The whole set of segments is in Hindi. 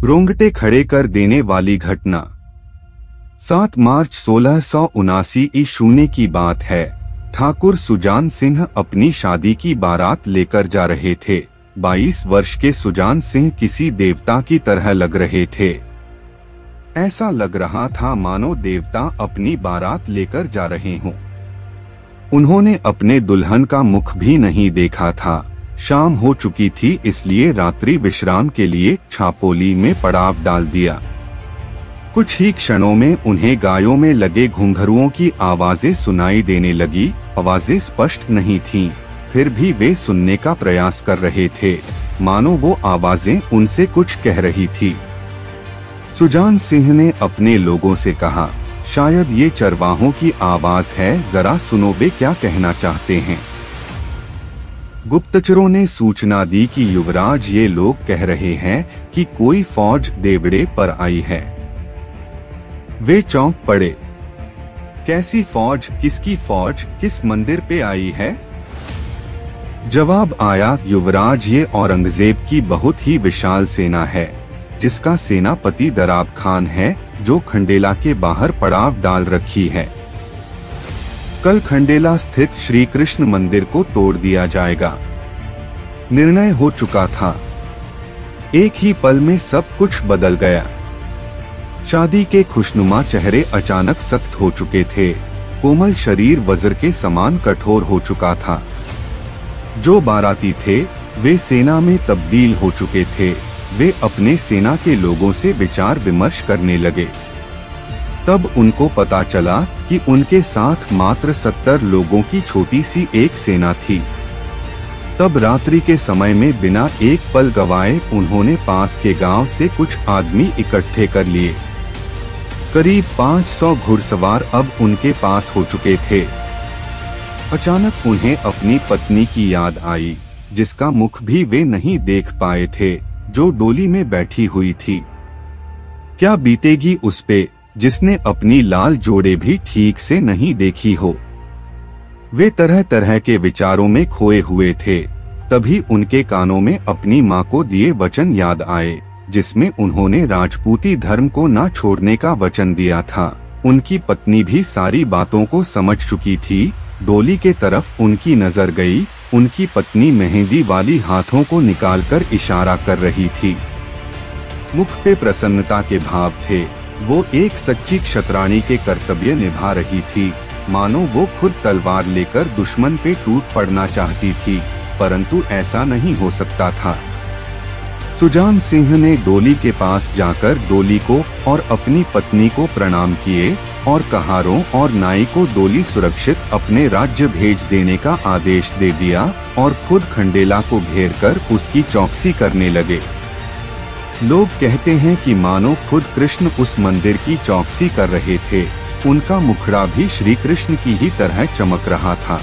रोंगटे खड़े कर देने वाली घटना। 7 मार्च 1679 ईशूने की बात है। ठाकुर सुजान सिंह अपनी शादी की बारात लेकर जा रहे थे। 22 वर्ष के सुजान सिंह किसी देवता की तरह लग रहे थे। ऐसा लग रहा था मानो देवता अपनी बारात लेकर जा रहे हों। उन्होंने अपने दुल्हन का मुख भी नहीं देखा था। शाम हो चुकी थी, इसलिए रात्रि विश्राम के लिए छापोली में पड़ाव डाल दिया। कुछ ही क्षणों में उन्हें गायों में लगे घुंघरुओं की आवाजें सुनाई देने लगी। आवाजें स्पष्ट नहीं थीं, फिर भी वे सुनने का प्रयास कर रहे थे, मानो वो आवाजें उनसे कुछ कह रही थी। सुजान सिंह ने अपने लोगों से कहा, शायद ये चरवाहों की आवाज है, जरा सुनो वे क्या कहना चाहते हैं। गुप्तचरों ने सूचना दी कि युवराज, ये लोग कह रहे हैं कि कोई फौज देवड़े पर आई है। वे चौंक पड़े। कैसी फौज, किसकी फौज, किस मंदिर पे आई है? जवाब आया, युवराज, ये औरंगजेब की बहुत ही विशाल सेना है, जिसका सेनापति दराब खान है, जो खंडेला के बाहर पड़ाव डाल रखी है। कल खंडेला स्थित श्री कृष्ण मंदिर को तोड़ दिया जाएगा। निर्णय हो चुका था। एक ही पल में सब कुछ बदल गया। शादी के खुशनुमा चेहरे अचानक सख्त हो चुके थे। कोमल शरीर वज्र के समान कठोर हो चुका था। जो बाराती थे वे सेना में तब्दील हो चुके थे। वे अपने सेना के लोगों से विचार विमर्श करने लगे। तब उनको पता चला कि उनके साथ मात्र 70 लोगों की छोटी सी एक सेना थी। तब रात्रि के समय में बिना एक पल गवाए उन्होंने पास के गांव से कुछ आदमी इकट्ठे कर लिए। करीब 500 घुड़सवार अब उनके पास हो चुके थे। अचानक उन्हें अपनी पत्नी की याद आई, जिसका मुख भी वे नहीं देख पाए थे, जो डोली में बैठी हुई थी। क्या बीतेगी उस पे, जिसने अपनी लाल जोड़े भी ठीक से नहीं देखी हो। वे तरह तरह के विचारों में खोए हुए थे। तभी उनके कानों में अपनी माँ को दिए वचन याद आए, जिसमें उन्होंने राजपूती धर्म को न छोड़ने का वचन दिया था। उनकी पत्नी भी सारी बातों को समझ चुकी थी। डोली के तरफ उनकी नजर गई। उनकी पत्नी मेहंदी वाली हाथों को निकालकर इशारा कर रही थी। मुख पे प्रसन्नता के भाव थे। वो एक सच्ची क्षत्राणी के कर्तव्य निभा रही थी, मानो वो खुद तलवार लेकर दुश्मन पे टूट पड़ना चाहती थी, परंतु ऐसा नहीं हो सकता था। सुजान सिंह ने डोली के पास जाकर डोली को और अपनी पत्नी को प्रणाम किए और कहारों और नाई को डोली सुरक्षित अपने राज्य भेज देने का आदेश दे दिया और खुद खंडेला को घेरकर उसकी चौकसी करने लगे। लोग कहते हैं कि मानो खुद कृष्ण उस मंदिर की चौकसी कर रहे थे। उनका मुखड़ा भी श्री कृष्ण की ही तरह चमक रहा था।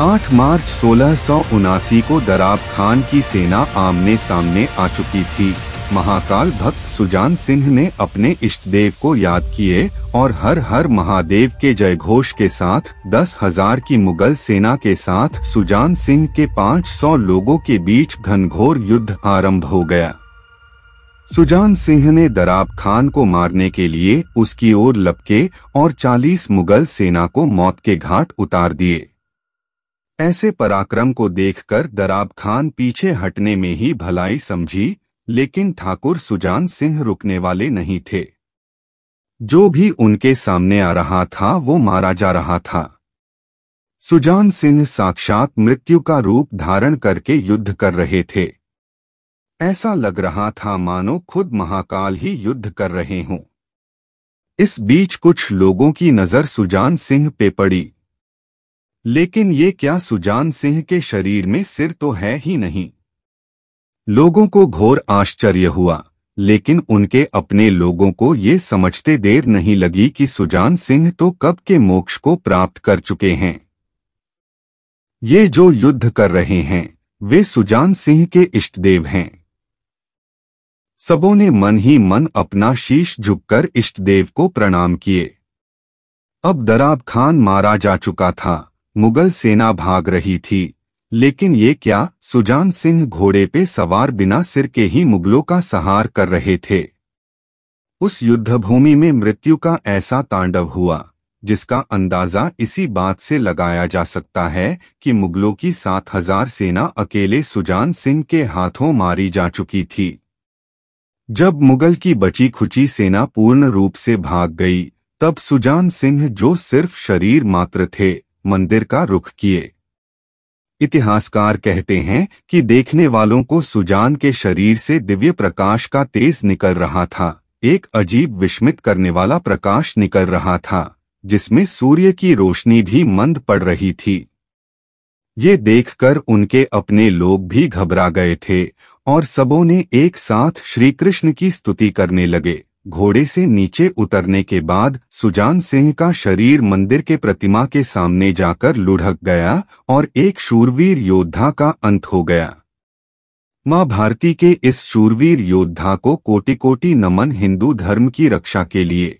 8 मार्च 1679 को दराब खान की सेना आमने सामने आ चुकी थी। महाकाल भक्त सुजान सिंह ने अपने इष्ट देव को याद किए और हर हर महादेव के जयघोष के साथ 10,000 की मुगल सेना के साथ सुजान सिंह के 500 लोगों के बीच घनघोर युद्ध आरंभ हो गया। सुजान सिंह ने दराब खान को मारने के लिए उसकी ओर लपके और 40 मुगल सेना को मौत के घाट उतार दिए। ऐसे पराक्रम को देखकर दराब खान पीछे हटने में ही भलाई समझी, लेकिन ठाकुर सुजान सिंह रुकने वाले नहीं थे। जो भी उनके सामने आ रहा था वो मारा जा रहा था। सुजान सिंह साक्षात मृत्यु का रूप धारण करके युद्ध कर रहे थे। ऐसा लग रहा था मानो खुद महाकाल ही युद्ध कर रहे हों। इस बीच कुछ लोगों की नजर सुजान सिंह पे पड़ी, लेकिन ये क्या, सुजान सिंह के शरीर में सिर तो है ही नहीं। लोगों को घोर आश्चर्य हुआ, लेकिन उनके अपने लोगों को ये समझते देर नहीं लगी कि सुजान सिंह तो कब के मोक्ष को प्राप्त कर चुके हैं। ये जो युद्ध कर रहे हैं वे सुजान सिंह के इष्टदेव हैं। सबों ने मन ही मन अपना शीश झुककर इष्टदेव को प्रणाम किए। अब दराब खान मारा जा चुका था। मुगल सेना भाग रही थी, लेकिन ये क्या, सुजान सिंह घोड़े पे सवार बिना सिर के ही मुगलों का संहार कर रहे थे। उस युद्धभूमि में मृत्यु का ऐसा तांडव हुआ जिसका अंदाजा इसी बात से लगाया जा सकता है कि मुगलों की 7,000 सेना अकेले सुजान सिंह के हाथों मारी जा चुकी थी। जब मुगल की बची खुची सेना पूर्ण रूप से भाग गई, तब सुजान सिंह, जो सिर्फ शरीर मात्र थे, मंदिर का रुख किए। इतिहासकार कहते हैं कि देखने वालों को सुजान के शरीर से दिव्य प्रकाश का तेज निकल रहा था, एक अजीब विस्मित करने वाला प्रकाश निकल रहा था जिसमें सूर्य की रोशनी भी मंद पड़ रही थी। ये देखकर उनके अपने लोग भी घबरा गए थे और सबों ने एक साथ श्री कृष्ण की स्तुति करने लगे। घोड़े से नीचे उतरने के बाद सुजान सिंह का शरीर मंदिर के प्रतिमा के सामने जाकर लुढ़क गया और एक शूरवीर योद्धा का अंत हो गया। मां भारती के इस शूरवीर योद्धा को कोटि कोटि नमन हिंदू धर्म की रक्षा के लिए।